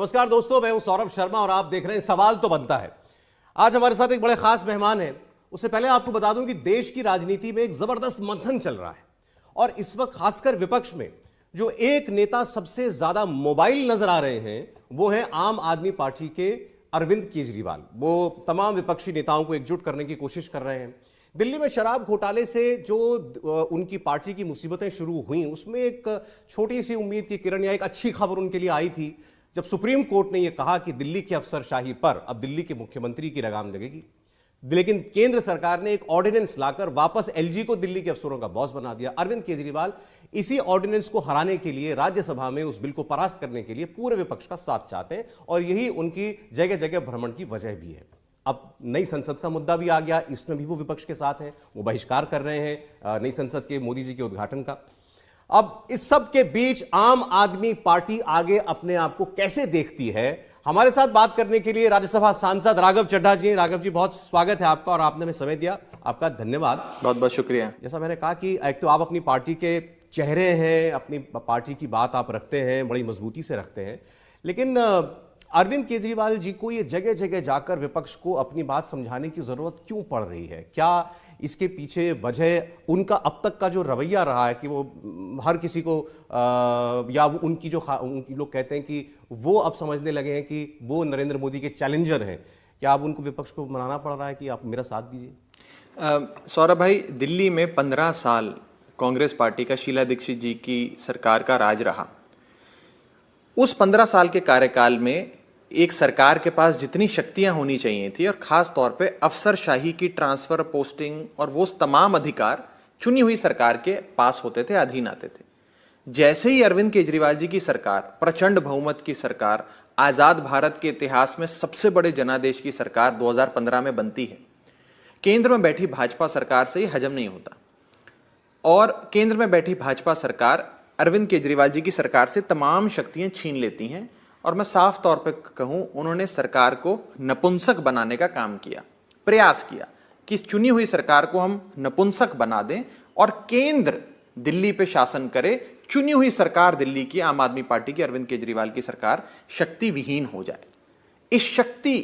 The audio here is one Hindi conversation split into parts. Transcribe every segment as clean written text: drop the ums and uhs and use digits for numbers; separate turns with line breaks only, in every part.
नमस्कार दोस्तों, मैं हूं सौरभ शर्मा और आप देख रहे हैं सवाल तो बनता है। आज हमारे साथ एक बड़े खास मेहमान हैं। उससे पहले आपको बता दूं कि देश की राजनीति में एक जबरदस्त मंथन चल रहा है और इस वक्त खासकर विपक्ष में जो एक नेता सबसे ज्यादा मोबाइल नजर आ रहे हैं वो है आम आदमी पार्टी के अरविंद केजरीवाल। वो तमाम विपक्षी नेताओं को एकजुट करने की कोशिश कर रहे हैं। दिल्ली में शराब घोटाले से जो उनकी पार्टी की मुसीबतें शुरू हुई उसमें एक छोटी सी उम्मीद की किरण या एक अच्छी खबर उनके लिए आई थी जब सुप्रीम कोर्ट ने यह कहा कि दिल्ली की अफसरशाही पर अब दिल्ली के मुख्यमंत्री की लगाम लगेगी। लेकिन केंद्र सरकार ने एक ऑर्डिनेंस लाकर वापस एलजी को दिल्ली के अफसरों का बॉस बना दिया। अरविंद केजरीवाल इसी ऑर्डिनेंस को हराने के लिए राज्यसभा में उस बिल को परास्त करने के लिए पूरे विपक्ष का साथ चाहते हैं और यही उनकी जगह जगह भ्रमण की वजह भी है। अब नई संसद का मुद्दा भी आ गया, इसमें भी वो विपक्ष के साथ हैं, वो बहिष्कार कर रहे हैं नई संसद के मोदी जी के उद्घाटन का। अब इस सब के बीच आम आदमी पार्टी आगे अपने आप को कैसे देखती है, हमारे साथ बात करने के लिए राज्यसभा सांसद राघव चड्ढा जी। राघव जी, बहुत स्वागत है आपका और आपने हमें समय दिया, आपका धन्यवाद।
बहुत बहुत शुक्रिया।
जैसा मैंने कहा कि एक तो आप अपनी पार्टी के चेहरे हैं, अपनी पार्टी की बात आप रखते हैं, बड़ी मजबूती से रखते हैं, लेकिन अरविंद केजरीवाल जी को ये जगह जगह जाकर विपक्ष को अपनी बात समझाने की जरूरत क्यों पड़ रही है? क्या इसके पीछे वजह उनका अब तक का जो रवैया रहा है कि वो हर किसी को या उनकी जो उनकी लोग कहते हैं कि वो अब समझने लगे हैं कि वो नरेंद्र मोदी के चैलेंजर हैं, क्या अब उनको विपक्ष को मनाना पड़ रहा है कि आप मेरा साथ दीजिए?
सौरभ भाई, दिल्ली में 15 साल कांग्रेस पार्टी का शीला दीक्षित जी की सरकार का राज रहा। उस 15 साल के कार्यकाल में एक सरकार के पास जितनी शक्तियां होनी चाहिए थी और खास तौर पे अफसरशाही की ट्रांसफर, पोस्टिंग और वो तमाम अधिकार चुनी हुई सरकार के पास होते थे, अधीन आते थे। जैसे ही अरविंद केजरीवाल जी की सरकार, प्रचंड बहुमत की सरकार, आजाद भारत के इतिहास में सबसे बड़े जनादेश की सरकार 2015 में बनती है, केंद्र में बैठी भाजपा सरकार से ही हजम नहीं होता और केंद्र में बैठी भाजपा सरकार अरविंद केजरीवाल जी की सरकार से तमाम शक्तियां छीन लेती हैं और मैं साफ तौर पे कहूं, उन्होंने सरकार को नपुंसक बनाने का काम किया, प्रयास किया कि इस चुनी हुई सरकार को हम नपुंसक बना दें और केंद्र दिल्ली पे शासन करे। चुनी हुई सरकार दिल्ली की आम आदमी पार्टी की, अरविंद केजरीवाल की सरकार शक्ति विहीन हो जाए। इस शक्ति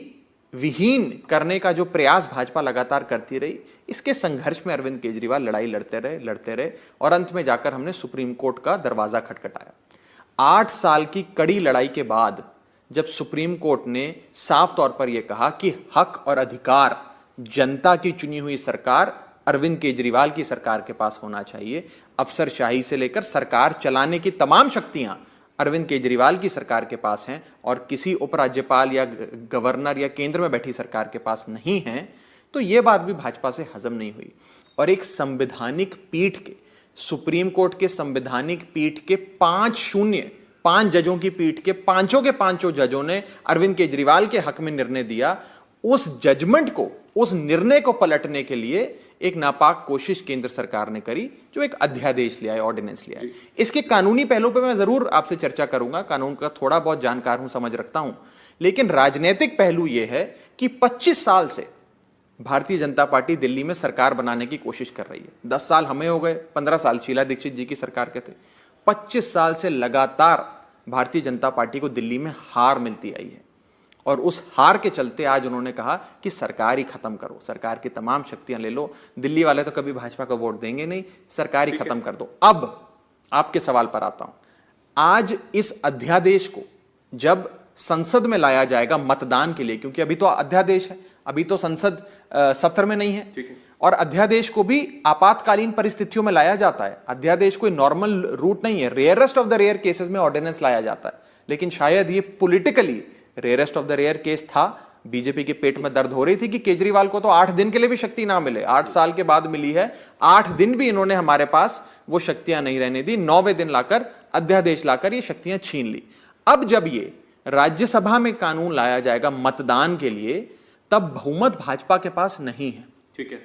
विहीन करने का जो प्रयास भाजपा लगातार करती रही, इसके संघर्ष में अरविंद केजरीवाल लड़ाई लड़ते रहे और अंत में जाकर हमने सुप्रीम कोर्ट का दरवाजा खटखटाया। 8 साल की कड़ी लड़ाई के बाद जब सुप्रीम कोर्ट ने साफ तौर पर यह कहा कि हक और अधिकार जनता की चुनी हुई सरकार अरविंद केजरीवाल की सरकार के पास होना चाहिए, अफसरशाही से लेकर सरकार चलाने की तमाम शक्तियां अरविंद केजरीवाल की सरकार के पास हैं और किसी उपराज्यपाल या गवर्नर या केंद्र में बैठी सरकार के पास नहीं है, तो यह बात भी भाजपा से हजम नहीं हुई। और एक संवैधानिक पीठ के, सुप्रीम कोर्ट के संवैधानिक पीठ के 5 जजों की पीठ के पांचों के पांचों जजों ने अरविंद केजरीवाल के हक में निर्णय दिया। उस जजमेंट को, उस निर्णय को पलटने के लिए एक नापाक कोशिश केंद्र सरकार ने करी, जो एक अध्यादेश ले आए, ऑर्डिनेंस ले आए। इसके कानूनी पहलू पे मैं जरूर आपसे चर्चा करूंगा, कानून का थोड़ा बहुत जानकार हूं, समझ रखता हूं, लेकिन राजनीतिक पहलू यह है कि 25 साल से भारतीय जनता पार्टी दिल्ली में सरकार बनाने की कोशिश कर रही है। 10 साल हमें हो गए, 15 साल शीला दीक्षित जी की सरकार के थे। 25 साल से लगातार भारतीय जनता पार्टी को दिल्ली में हार मिलती आई है और उस हार के चलते आज उन्होंने कहा कि सरकार ही खत्म करो, सरकार की तमाम शक्तियां ले लो। दिल्ली वाले तो कभी भाजपा को वोट देंगे नहीं, सरकार ही खत्म कर दो। अब आपके सवाल पर आता हूं। आज इस अध्यादेश को जब संसद में लाया जाएगा मतदान के लिए, क्योंकि अभी तो अध्यादेश है, अभी तो संसद सत्र में नहीं है, और अध्यादेश को भी आपातकालीन परिस्थितियों में लाया जाता है। अध्यादेश कोई नॉर्मल रूट नहीं है, rarest of the rare cases में ऑर्डिनेंस लाया जाता है, लेकिन शायद ये politically rarest of the rare case था। बीजेपी के पेट में दर्द हो रही थी कि केजरीवाल को तो 8 दिन के लिए भी शक्ति ना मिले, 8 साल के बाद मिली है, 8 दिन भी इन्होंने हमारे पास वो शक्तियां नहीं रहने दी, 9वें दिन लाकर अध्यादेश लाकर ये शक्तियां छीन ली। अब जब ये राज्यसभा में कानून लाया जाएगा मतदान के लिए, तब बहुमत भाजपा के पास नहीं है,
ठीक है।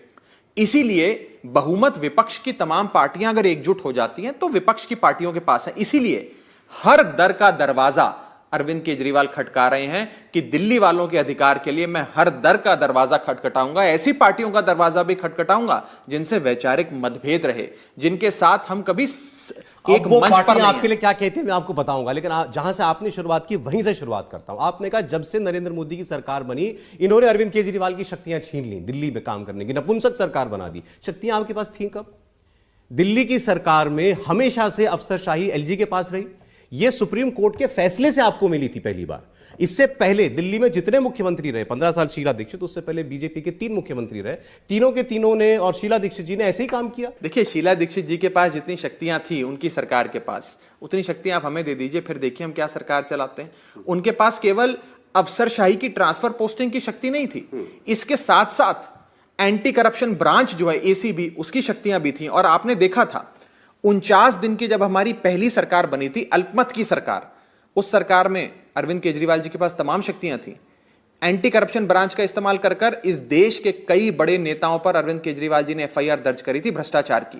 इसीलिए बहुमत विपक्ष की तमाम पार्टियां अगर एकजुट हो जाती हैं तो विपक्ष की पार्टियों के पास है। इसीलिए हर दर का दरवाजा अरविंद केजरीवाल खटका रहे हैं कि दिल्ली वालों के अधिकार के लिए मैं हर दर का दरवाजा खटखटाऊंगा, ऐसी पार्टियों का दरवाजा भी खटखटाऊंगा जिनसे वैचारिक मतभेद रहे, जिनके साथ हम कभी एक
वो
मंच पर
पार्टियां
नहीं
आपके लिए क्या कहती है मैं आपको बताऊंगा, लेकिन जहां से आपने शुरुआत की वहीं से शुरुआत करता हूं। आपने कहा जब से नरेंद्र मोदी की सरकार बनी, इन्होंने अरविंद केजरीवाल की शक्तियां छीन ली, दिल्ली में काम करने की नपुंसक सरकार बना दी। शक्तियां आपके पास थी कब? दिल्ली की सरकार में हमेशा से अफसरशाही एलजी के पास रही। यह सुप्रीम कोर्ट के फैसले से आपको मिली थी पहली बार। इससे पहले दिल्ली में जितने मुख्यमंत्री रहे, 15 साल शीला दीक्षित, उससे पहले बीजेपी के 3 मुख्यमंत्री रहे, तीनों के तीनों ने और शीला दीक्षित जी ने ऐसे ही काम किया।
देखिए, शीला दीक्षित जी के पास जितनी शक्तियां थी उनकी सरकार के पास, उतनी शक्तियां आप हमें दे दीजिए, फिर देखिए हम क्या सरकार चलाते हैं। उनके पास केवल अफसरशाही की ट्रांसफर पोस्टिंग की शक्ति नहीं थी, इसके साथ साथ एंटी करप्शन ब्रांच जो है एसीबी, उसकी शक्तियां भी थी। और आपने देखा था 49 दिन की जब हमारी पहली सरकार बनी थी, अल्पमत की सरकार, उस सरकार में अरविंद केजरीवाल जी के पास तमाम शक्तियां थी। एंटी करप्शन ब्रांच का इस्तेमाल कर कर इस देश के कई बड़े नेताओं पर अरविंद केजरीवाल जी ने एफआईआर दर्ज करी थी भ्रष्टाचार की।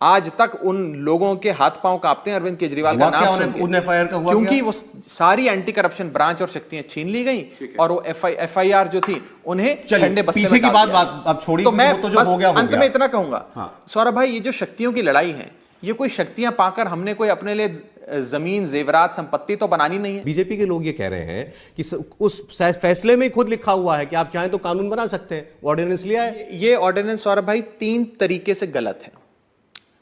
आज तक उन लोगों के हाथ पांव कांपते हैं अरविंद केजरीवाल का नाम सुन के,
एफआईआर का हुआ
क्योंकि वो सारी एंटी करप्शन ब्रांच और शक्तियां छीन ली गई और वो एफआईआर जो थी उन्हें ठंडे बस्ते में
पीछे की
डाल दिया।
बात आप छोड़िए,
तो मैं
तो जो हो गया
अंत में इतना कहूंगा,
हाँ।
सौरभ भाई, ये जो शक्तियों की लड़ाई है, ये कोई शक्तियां पाकर हमने कोई अपने लिए जमीन, जेवरात, संपत्ति तो बनानी नहीं है।
बीजेपी के लोग ये कह रहे हैं कि उस फैसले में खुद लिखा हुआ है कि आप चाहें तो कानून बना सकते हैं, ऑर्डिनेंस लिया है।
ये ऑर्डिनेंस सौरभ भाई 3 तरीके से गलत है।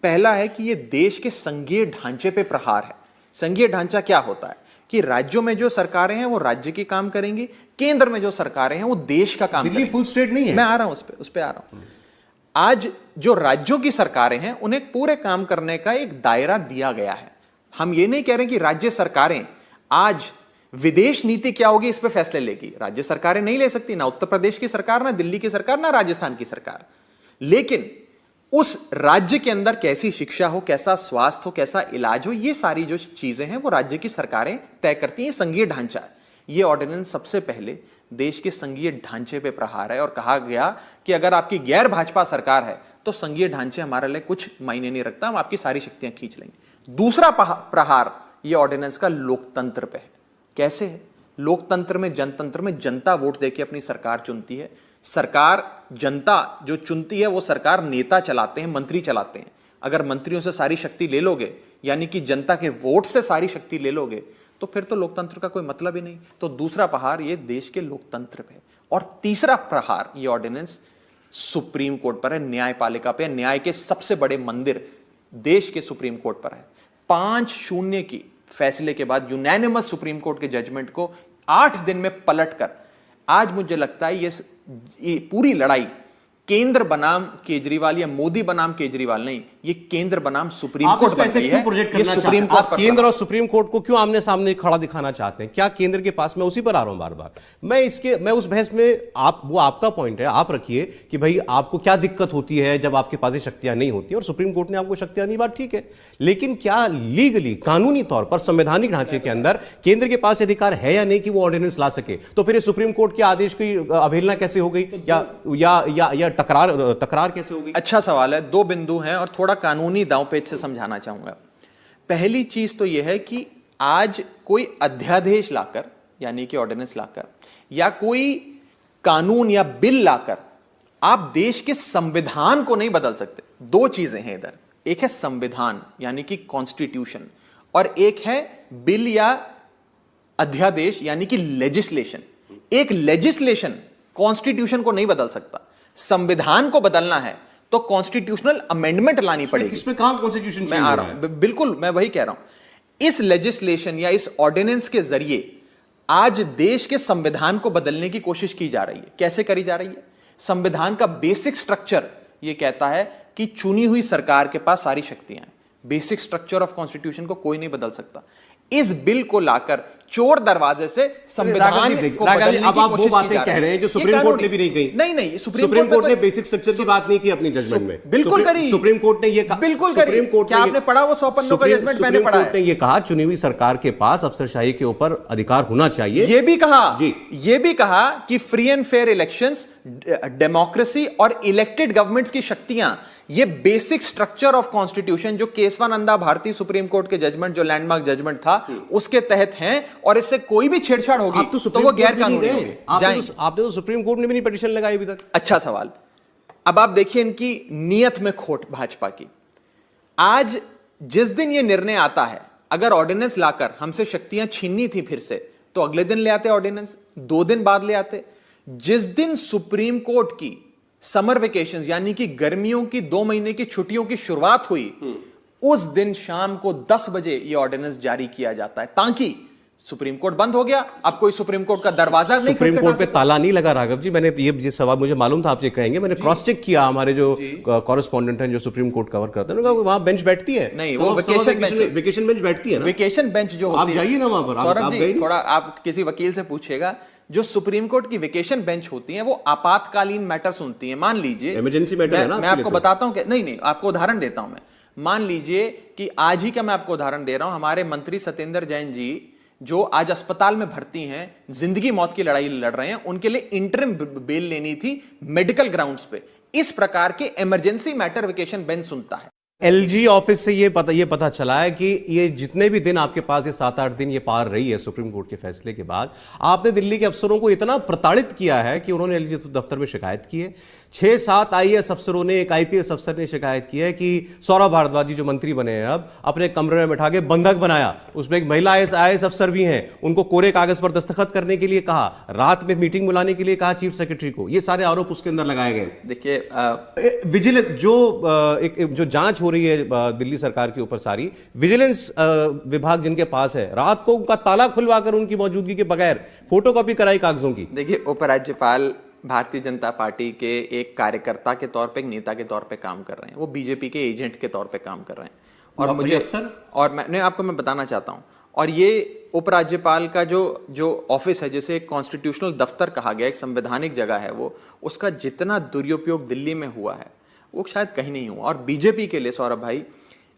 पहला है कि ये देश के संघीय ढांचे पे प्रहार है। संघीय ढांचा क्या होता है कि राज्यों में जो सरकारें हैं वो राज्य के काम करेंगी, केंद्र में जो सरकारें हैं वो देश का काम
दिल्ली फुल स्टेट नहीं है।
मैं आ रहा हूं उस पे आ रहा हूं। आज जो राज्यों की सरकारें हैं उन्हें पूरे काम करने का एक दायरा दिया गया है। हम ये नहीं कह रहे कि राज्य सरकारें आज विदेश नीति क्या होगी इस पे फैसले लेगी, राज्य सरकारें नहीं ले सकती, ना उत्तर प्रदेश की सरकार, ना दिल्ली की सरकार, ना राजस्थान की सरकार। लेकिन उस राज्य के अंदर कैसी शिक्षा हो, कैसा स्वास्थ्य हो, कैसा इलाज हो, ये सारी जो चीजें हैं वो राज्य की सरकारें तय करती हैं। संघीय ढांचा है। ये ऑर्डिनेंस सबसे पहले देश के संघीय ढांचे पे प्रहार है और कहा गया कि अगर आपकी गैर भाजपा सरकार है तो संघीय ढांचे हमारे लिए कुछ मायने नहीं रखता, हम आपकी सारी शक्तियां खींच लेंगे। दूसरा प्रहार ये ऑर्डिनेंस का लोकतंत्र पे है। कैसे है? लोकतंत्र में, जनतंत्र में जनता वोट देके अपनी सरकार चुनती है। सरकार जनता जो चुनती है वो सरकार नेता चलाते हैं, मंत्री चलाते हैं। अगर मंत्रियों से सारी शक्ति ले लोगे, यानी कि जनता के वोट से सारी शक्ति ले लोगे, तो फिर तो लोकतंत्र का कोई मतलब ही नहीं। तो दूसरा प्रहार ये देश के लोकतंत्र पे। और तीसरा प्रहार ये ऑर्डिनेंस सुप्रीम कोर्ट पर है, न्यायपालिका पे, न्याय के सबसे बड़े मंदिर देश के सुप्रीम कोर्ट पर है। 5-0 की फैसले के बाद, यूनैनिमस सुप्रीम कोर्ट के जजमेंट को 8 दिन में पलटकर आज मुझे लगता है ये पूरी लड़ाई केंद्र बनाम केजरीवाल या मोदी बनाम केजरीवाल नहीं, ये केंद्र बनाम सुप्रीम कोर्ट बन गई है। ये सुप्रीम कोर्ट
आप केंद्र और सुप्रीम कोर्ट को क्यों आमने सामने खड़ा दिखाना चाहते हैं? क्या केंद्र के पास, मैं उसी पर आ रहा हूं बार बार, मैं उस बहस में, वो आपका पॉइंट है, आप रखिए कि भाई आपको क्या दिक्कत होती है जब आपके पास शक्तियां नहीं होती और सुप्रीम कोर्ट ने आपको शक्तियां दी, बात ठीक है। लेकिन क्या लीगली, कानूनी तौर पर, संवैधानिक ढांचे के अंदर केंद्र के पास अधिकार है या नहीं कि वो ऑर्डिनेंस ला सके? तो फिर सुप्रीम कोर्ट के आदेश की अवहेलना कैसे हो गई या तकरार कैसे होगी?
अच्छा सवाल है। 2 बिंदु हैं और थोड़ा कानूनी दांवपेच से समझाना चाहूंगा। पहली चीज तो यह है कि आज कोई अध्यादेश लाकर, यानी कि ऑर्डिनेंस लाकर, या कोई कानून या बिल लाकर आप देश के संविधान को नहीं बदल सकते। 2 चीजें हैं इधर, एक है संविधान यानी कि कॉन्स्टिट्यूशन, और एक है बिल या अध्यादेश यानी कि लेजिस्लेशन। एक लेजिस्लेशन कॉन्स्टिट्यूशन को नहीं बदल सकता। संविधान को बदलना है तो कॉन्स्टिट्यूशनल अमेंडमेंट लानी पड़ेगी।
इसमें कहां कॉन्स्टिट्यूशन?
मैं आ रहा हूं, बिल्कुल मैं वही कह रहा हूं। इस लेजिस्लेशन या इस ऑर्डिनेंस के जरिए आज देश के संविधान को बदलने की कोशिश की जा रही है। कैसे करी जा रही है? संविधान का बेसिक स्ट्रक्चर यह कहता है कि चुनी हुई सरकार के पास सारी शक्तियां हैं। बेसिक स्ट्रक्चर ऑफ कॉन्स्टिट्यूशन को कोई नहीं बदल सकता। इस बिल को लाकर चोर दरवाजे से संविधान को बदलने की कोशिश की जा रही है।
कह रहे हैं जो सुप्रीम कोर्ट ने भी नहीं कही।
नहीं,
सुप्रीम कोर्ट ने बेसिक स्ट्रक्चर की बात नहीं की अपनी जजमेंट में।
बिल्कुल करी।
सुप्रीम कोर्ट ने ये कहा,
बिल्कुल करी। क्या आपने पढ़ा वो 100 पन्नों का जजमेंट? मैंने पढ़ा है।
सुप्रीम कोर्ट ने ये कहा चुनी हुई सरकार के पास अफसरशाही के ऊपर अधिकार होना चाहिए।
ये भी कहा कि free and fair elections, democracy और इलेक्टेड गवर्नमेंट्स की शक्तियां ये बेसिक स्ट्रक्चर ऑफ कॉन्स्टिट्यूशन जो केशवानंदा भारतीय सुप्रीम कोर्ट के जजमेंट, जो लैंडमार्क जजमेंट था, उसके तहत हैं, और इससे कोई भी छेड़छाड़ होगी तो वो गैर कानूनी होगी।
आपने तो सुप्रीम कोर्ट में भी नहीं पिटीशन लगाई अभी तक।
अच्छा सवाल। अब आप देखिए इनकी नीयत में खोट भाजपा की। आज जिस दिन ये निर्णय आता है, अगर ऑर्डिनेंस लाकर हमसे शक्तियां छीननी थी फिर से, तो अगले दिन ले आते ऑर्डिनेंस, 2 दिन बाद ले आते। जिस दिन सुप्रीम कोर्ट की समर वेकेशन यानी कि गर्मियों की 2 महीने की छुट्टियों की शुरुआत हुई, उस दिन शाम को 10 बजे ये ऑर्डिनेंस जारी किया जाता है, ताकि सुप्रीम कोर्ट बंद हो गया, अब कोई सुप्रीम कोर्ट का दरवाजा नहीं,
सुप्रीम कोर्ट पे ताला नहीं लगा। राघव जी, मैंने ये सवाल मुझे मालूम था आप ये कहेंगे, मैंने क्रॉस चेक किया, हमारे जो कॉरेस्पॉन्डेंट हैं जो सुप्रीम कोर्ट कवर करते हैं, वहां बेंच बैठती है।
नहीं, वो वेकेशन
बेंच बैठती है ना,
वेकेशन बेंच जो होती है,
आप जाइए ना वहां पर।
सौरभ जी, थोड़ा आप किसी वकील से पूछिएगा, जो सुप्रीम कोर्ट की वेकेशन बेंच होती है वो आपातकालीन मैटर सुनती है। मान लीजिए
इमरजेंसी मैटर है ना,
मैं आपको बताता हूं, नहीं आपको उदाहरण देता हूं मैं। मान लीजिए कि आज ही का मैं आपको उदाहरण दे रहा हूं, हमारे मंत्री सत्येंद्र जैन जी जो आज अस्पताल में भर्ती हैं, जिंदगी मौत की लड़ाई लड़ रहे हैं, उनके लिए इंटरिम बेल लेनी थी मेडिकल ग्राउंड्स पे। इस प्रकार के इमरजेंसी मैटर वेकेशन बेंच सुनता है।
एलजी ऑफिस से ये पता चला है कि ये जितने भी दिन आपके पास, ये 7-8 दिन ये पार रही है सुप्रीम कोर्ट के फैसले के बाद, आपने दिल्ली के अफसरों को इतना प्रताड़ित किया है कि उन्होंने एलजी दफ्तर में शिकायत की है। 6-7 आईएएस अफसरों ने, एक आईपीएस अफसर ने शिकायत की है कि सौरभ भारद्वाज जी जो मंत्री बने हैं अब, अपने कमरे में बैठा के बंधक बनाया। उसमें एक महिला आईएएस अफसर भी हैं, उनको कोरे कागज पर दस्तखत करने के लिए कहा, रात में मीटिंग बुलाने के लिए कहा चीफ सेक्रेटरी को। ये सारे आरोप उसके अंदर लगाए गए।
देखिए
विजिलेंस जो जांच हो रही है दिल्ली सरकार के ऊपर, सारी विजिलेंस विभाग जिनके पास है, रात को उनका ताला खुलवाकर उनकी मौजूदगी के बगैर फोटोकॉपी कराई कागजों की।
देखिए, उपराज्यपाल भारतीय जनता पार्टी के एक कार्यकर्ता के तौर पे, एक नेता के तौर पे काम कर रहे हैं, वो बीजेपी के एजेंट के तौर पे काम कर रहे हैं। और मैं बताना चाहता हूं, और ये उपराज्यपाल का जो ऑफिस है, जैसे एक कॉन्स्टिट्यूशनल दफ्तर कहा गया, एक संवैधानिक जगह है वो, उसका जितना दुरुपयोग दिल्ली में हुआ है वो शायद कहीं नहीं हुआ। और बीजेपी के लिए सौरभ भाई,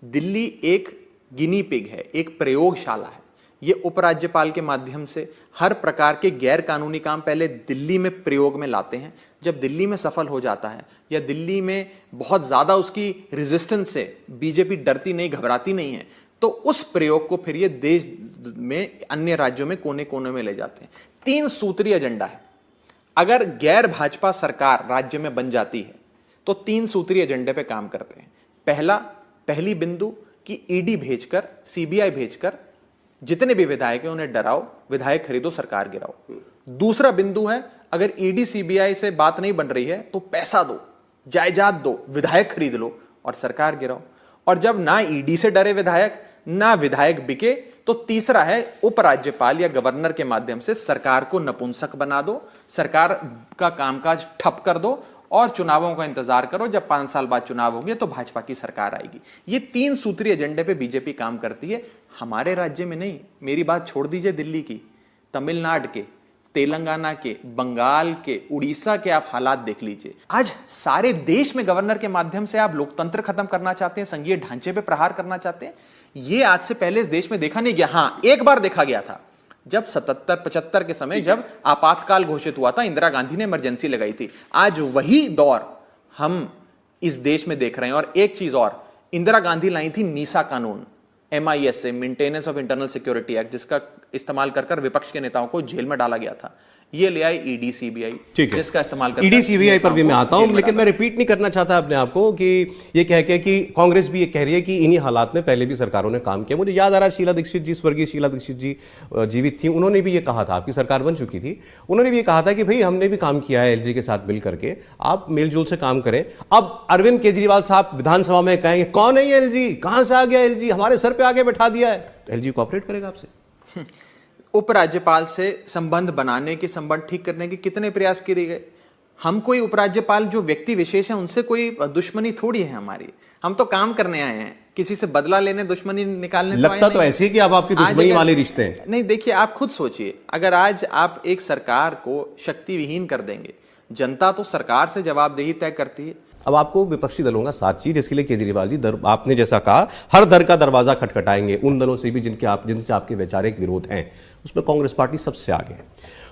दिल्ली एक गिनी पिग है, एक प्रयोगशाला है। ये उपराज्यपाल के माध्यम से हर प्रकार के गैर कानूनी काम पहले दिल्ली में प्रयोग में लाते हैं। जब दिल्ली में सफल हो जाता है, या दिल्ली में बहुत ज्यादा उसकी रेजिस्टेंस से बीजेपी डरती नहीं, घबराती नहीं है, तो उस प्रयोग को फिर ये देश में अन्य राज्यों में कोने कोने में ले जाते हैं। 3 सूत्रीय एजेंडा है। अगर गैर भाजपा सरकार राज्य में बन जाती है तो 3 सूत्रीय एजेंडे पे काम करते हैं। पहली बिंदु कि ईडी भेजकर, सीबीआई भेजकर जितने भी विधायक हैं उन्हें डराओ, विधायक खरीदो, सरकार गिराओ। दूसरा बिंदु है, अगर ईडी सीबीआई से बात नहीं बन रही है तो पैसा दो, जायदाद दो, विधायक खरीद लो और सरकार गिराओ। और जब ना ईडी से डरे विधायक, ना विधायक बिके, तो तीसरा है उपराज्यपाल या गवर्नर के माध्यम से सरकार को नपुंसक बना दो, सरकार का कामकाज ठप कर दो और चुनावों का इंतजार करो। जब 5 साल बाद चुनाव होंगे तो भाजपा की सरकार आएगी। ये 3 सूत्रीय एजेंडे पे बीजेपी काम करती है। हमारे राज्य में नहीं, मेरी बात छोड़ दीजिए दिल्ली की, तमिलनाडु के, तेलंगाना के, बंगाल के, उड़ीसा के आप हालात देख लीजिए। आज सारे देश में गवर्नर के माध्यम से आप लोकतंत्र खत्म करना चाहते हैं, संघीय ढांचे पे प्रहार करना चाहते हैं। ये आज से पहले इस देश में देखा नहीं गया। हाँ, एक बार देखा गया था, जब 77-75 के समय जब आपातकाल घोषित हुआ था, इंदिरा गांधी ने इमरजेंसी लगाई थी। आज वही दौर हम इस देश में देख रहे हैं। और एक चीज और, इंदिरा गांधी लाई थी मीसा कानून, MIS से, maintenance of internal security act, जिसका इस्तेमाल कर विपक्ष के नेताओं को जेल में डाला गया था। ये ले आई ईडी सीबीआई, जिसका इस्तेमाल कर
ईडी सीबीआई पर भी मैं आता हूं, लेकिन मैं रिपीट नहीं करना चाहता अपने आप को कि ये कह के कि कांग्रेस भी ये कह रही है कि इन्हीं हालात में पहले भी सरकारों ने काम किया। मुझे याद आ रहा है शीला दीक्षित जी, स्वर्गीय शीला दीक्षित जी जीवित थी, उन्होंने भी ये कहा था, आपकी सरकार बन चुकी थी, उन्होंने भी ये कहा था कि भाई हमने भी काम किया है एलजी के साथ मिल करके, आप मेलजोल से काम करें। अब अरविंद केजरीवाल साहब विधानसभा में कहेंगे कौन है ये एलजी, कहां से आ गया एलजी, हमारे सर पे आगे बैठा दिया है, तो एलजी कोऑपरेट करेगा आपसे?
उपराज्यपाल से संबंध बनाने के, संबंध ठीक करने के कितने प्रयास किए गए। हम कोई उपराज्यपाल जो व्यक्ति विशेष है उनसे कोई दुश्मनी थोड़ी है हमारी, हम तो काम करने आए हैं, किसी से बदला लेने, दुश्मनी निकालने
लगता तो ऐसे ही कि अब आपकी दुश्मनी वाले रिश्ते हैं।
नहीं, देखिए आप खुद सोचिए, अगर आज आप एक सरकार को शक्ति विहीन कर देंगे, जनता तो सरकार से जवाबदेही तय करती है।
अब आपको विपक्षी दलों का साथ चाहिए, जिसके लिए केजरीवाल जी आपने जैसा कहा हर दर का दरवाजा खटखटाएंगे, उन दलों से भी जिनसे आपके वैचारिक विरोध हैं। उसमें कांग्रेस पार्टी सबसे आगे है।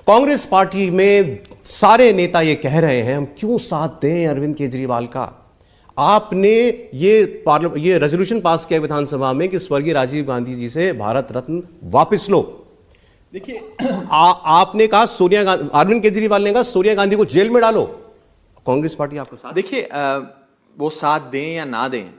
कांग्रेस पार्टी में सारे नेता ये कह रहे हैं हम क्यों साथ दें अरविंद केजरीवाल का। आपने ये रेजोल्यूशन पास किया विधानसभा में कि स्वर्गीय राजीव गांधी जी से भारत रत्न वापस लो।
देखिए
आपने कहा सोनिया गांधी, अरविंद केजरीवाल ने कहा सोनिया गांधी को जेल में डालो, कांग्रेस पार्टी आपको साथ।
देखिए वो साथ दें या ना दें,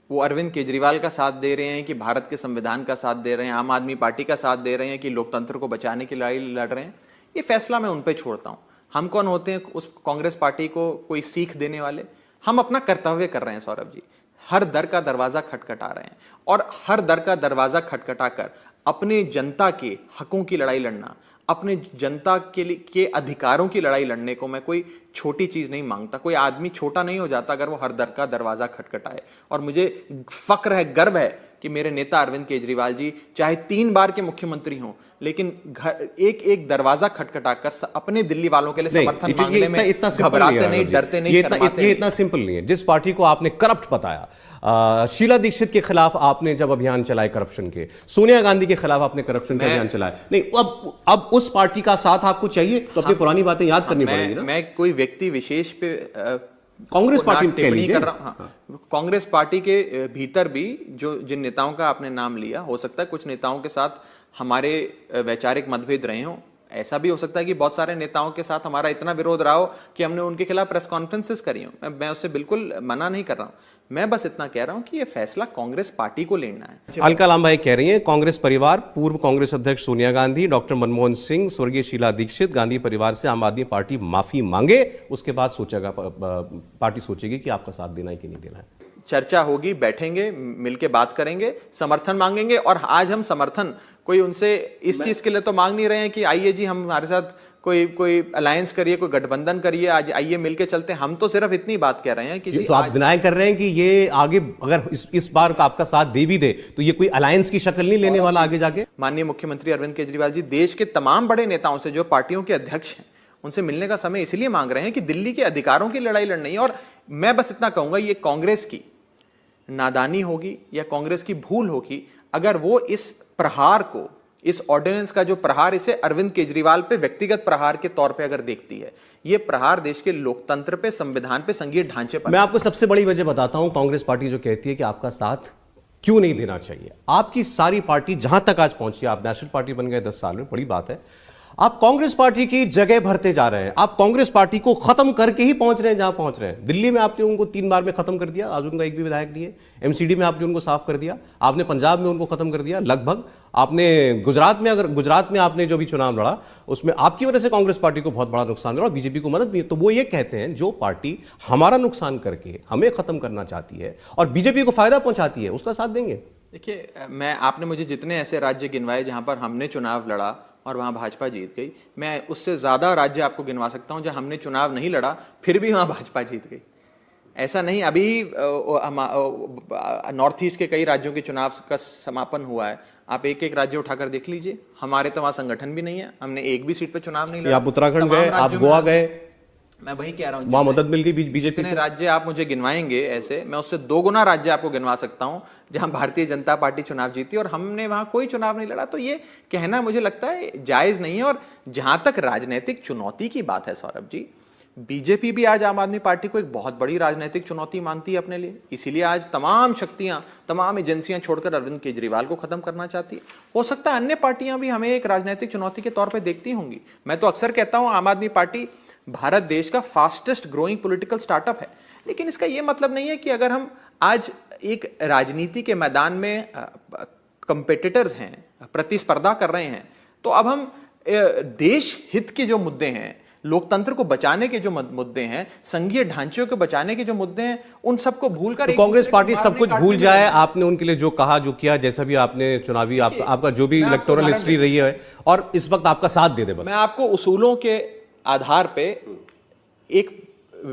वो अरविंद केजरीवाल का साथ दे रहे हैं कि भारत के संविधान का साथ दे रहे हैं, आम आदमी पार्टी का साथ दे रहे हैं कि लोकतंत्र को बचाने की लड़ाई लड़ रहे हैं, ये फैसला मैं उन पर छोड़ता हूं। हम कौन होते हैं उस कांग्रेस पार्टी को कोई सीख देने वाले? हम अपना कर्तव्य कर रहे हैं सौरभ जी, हर दर का दरवाजा खटखटा रहे हैं, और हर दर का दरवाजा खटखटा कर अपने जनता के हकों की लड़ाई लड़ना, अपने जनता के लिए के अधिकारों की लड़ाई लड़ने को मैं कोई छोटी चीज नहीं मांगता। कोई आदमी छोटा नहीं हो जाता अगर वो हर दर का दरवाजा खटखटाए। और मुझे फक्र है, गर्व है कि मेरे नेता अरविंद केजरीवाल जी चाहे 3 बार के मुख्यमंत्री हों, लेकिन एक एक दरवाजा खटखटाकर अपने दिल्ली वालों के लिए समर्थन मांगने में घबराते नहीं, डरते नहीं, शर्माते नहीं।
इतना सिंपल नहीं है। जिस पार्टी को आपने करप्ट बताया, शीला दीक्षित के खिलाफ आपने जब अभियान चलाए करप्शन के, सोनिया गांधी के खिलाफ आपने करप्शन के अभियान चलाए, नहीं अब उस पार्टी का साथ आपको चाहिए तो अपनी पुरानी बातें याद करनी पड़ेगी ना।
मैं कोई व्यक्ति विशेष पे
कांग्रेस पार्टी
टिप्पणी कर रहा हूं। हाँ, कांग्रेस पार्टी के भीतर भी जो जिन नेताओं का आपने नाम लिया, हो सकता है कुछ नेताओं के साथ हमारे वैचारिक मतभेद रहे हों, ऐसा भी हो सकता है कि बहुत सारे नेताओं के साथ हमारा इतना विरोध रहा हो कि हमने उनके खिलाफ प्रेस कॉन्फ्रेंसेस करी हो। मैं उससे बिल्कुल मना नहीं कर रहा हूं, मैं बस इतना कह रहा हूं कि यह फैसला कांग्रेस पार्टी को लेना है।
अलका लांबा ये कह रही हैं, कांग्रेस परिवार, पूर्व कांग्रेस अध्यक्ष सोनिया गांधी, डॉक्टर मनमोहन सिंह, स्वर्गीय शीला दीक्षित, गांधी परिवार से आम आदमी पार्टी माफी मांगे, उसके बाद सोचेगा, पार्टी सोचेगी कि आपका साथ देना है कि नहीं देना है।
चर्चा होगी, बैठेंगे, मिलके बात करेंगे, समर्थन मांगेंगे। और आज हम समर्थन कोई उनसे इस चीज के लिए तो मांग नहीं रहे हैं कि आइए जी हमारे साथ कोई अलायंस करिए, कोई गठबंधन करिए, आज आइए मिलके चलते हैं। हम तो सिर्फ इतनी बात कह रहे हैं कि जी
तो आप डिनाई कर रहे हैं कि ये आगे अगर इस बार आपका साथ दे भी दे तो ये कोई अलायंस की शक्ल नहीं लेने वाला आगे जाके।
माननीय मुख्यमंत्री अरविंद केजरीवाल जी देश के तमाम बड़े नेताओं से, जो पार्टियों के अध्यक्ष हैं, उनसे मिलने का समय इसलिए मांग रहे हैं कि दिल्ली के अधिकारों की लड़ाई लड़नी है। और मैं बस इतना कहूंगा, ये कांग्रेस की नादानी होगी या कांग्रेस की भूल होगी अगर वो इस प्रहार को, इस ऑर्डिनेंस का जो प्रहार, इसे अरविंद केजरीवाल पे व्यक्तिगत प्रहार के तौर पे अगर देखती है। ये प्रहार देश के लोकतंत्र पे, संविधान पे, संघीय ढांचे पर।
मैं आपको सबसे बड़ी वजह बताता हूं, कांग्रेस पार्टी जो कहती है कि आपका साथ क्यों नहीं देना चाहिए। आपकी सारी पार्टी जहां तक आज पहुंची, आप नेशनल पार्टी बन गए 10 साल में, बड़ी बात है। आप कांग्रेस पार्टी की जगह भरते जा रहे हैं, आप कांग्रेस पार्टी को खत्म करके ही पहुंच रहे हैं जहां पहुंच रहे हैं। दिल्ली में आपने उनको 3 बार में खत्म कर दिया, आज उनका एक भी विधायक नहीं है। एमसीडी में आपने उनको साफ कर दिया, आपने पंजाब में उनको खत्म कर दिया लगभग। आपने गुजरात में आपने जो भी चुनाव लड़ा उसमें आपकी वजह से कांग्रेस पार्टी को बहुत बड़ा नुकसान हुआ और बीजेपी को मदद भी। तो वो ये कहते हैं, जो पार्टी हमारा नुकसान करके हमें खत्म करना चाहती है और बीजेपी को फायदा पहुंचाती है, उसका साथ देंगे।
देखिए, आपने मुझे जितने ऐसे राज्य गिनवाए जहां पर हमने चुनाव लड़ा और वहां भाजपा जीत गई, मैं उससे ज्यादा राज्य आपको गिनवा सकता हूं जहां हमने चुनाव नहीं लड़ा फिर भी वहां भाजपा जीत गई। ऐसा नहीं, अभी नॉर्थ ईस्ट के कई राज्यों के चुनाव का समापन हुआ है, आप एक एक राज्य उठाकर देख लीजिए। हमारे तो वहां संगठन भी नहीं है, हमने एक भी सीट पे चुनाव नहीं लड़ा।
आप उत्तराखंड गए, आप गोवा गए,
मैं वही कह रहा हूँ,
वहां मदद मिल गई बीजेपी।
जितने राज्य आप मुझे गिनवाएंगे ऐसे, मैं उससे 2 गुना राज्य आपको गिनवा सकता हूं जहां भारतीय जनता पार्टी चुनाव जीती और हमने वहां कोई चुनाव नहीं लड़ा। तो ये कहना मुझे लगता है जायज नहीं है। और जहां तक राजनीतिक चुनौती की बात है सौरभ जी, बीजेपी भी आज आम आदमी पार्टी को एक बहुत बड़ी राजनीतिक चुनौती मानती है अपने लिए। इसीलिए आज तमाम शक्तियां, तमाम एजेंसियां छोड़कर अरविंद केजरीवाल को खत्म करना चाहती है। हो सकता है अन्य पार्टियां भी हमें एक राजनीतिक चुनौती के तौर पर देखती होंगी। मैं तो अक्सर कहता हूं, आम आदमी पार्टी भारत देश का फास्टेस्ट ग्रोइंग पॉलिटिकल स्टार्टअप है। लेकिन इसका यह मतलब नहीं है कि अगर हम आज एक राजनीति के मैदान में कंपेटिटर्स हैं, प्रतिस्पर्धा कर रहे हैं, तो अब हम देश हित के जो मुद्दे हैं, लोकतंत्र को बचाने के जो मुद्दे हैं, संघीय ढांचे को बचाने के जो मुद्दे हैं, उन सबको भूलकर
तो कांग्रेस पार्टी सब कुछ भूल जाए। आपने उनके लिए जो कहा, जो किया, जैसा भी आपने चुनावी आपका जो भी इलेक्टोरल हिस्ट्री रही है, और इस वक्त आपका साथ दे दे बस।
मैं आपको उसूलों के आधार पे एक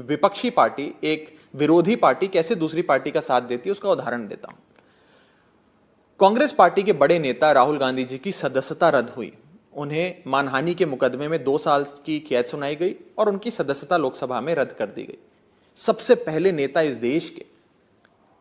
विपक्षी पार्टी, एक विरोधी पार्टी कैसे दूसरी पार्टी का साथ देती है उसका उदाहरण देता हूं। कांग्रेस पार्टी के बड़े नेता राहुल गांधी जी की सदस्यता रद्द हुई, उन्हें मानहानि के मुकदमे में 2 साल की कैद सुनाई गई और उनकी सदस्यता लोकसभा में रद्द कर दी गई। सबसे पहले नेता इस देश के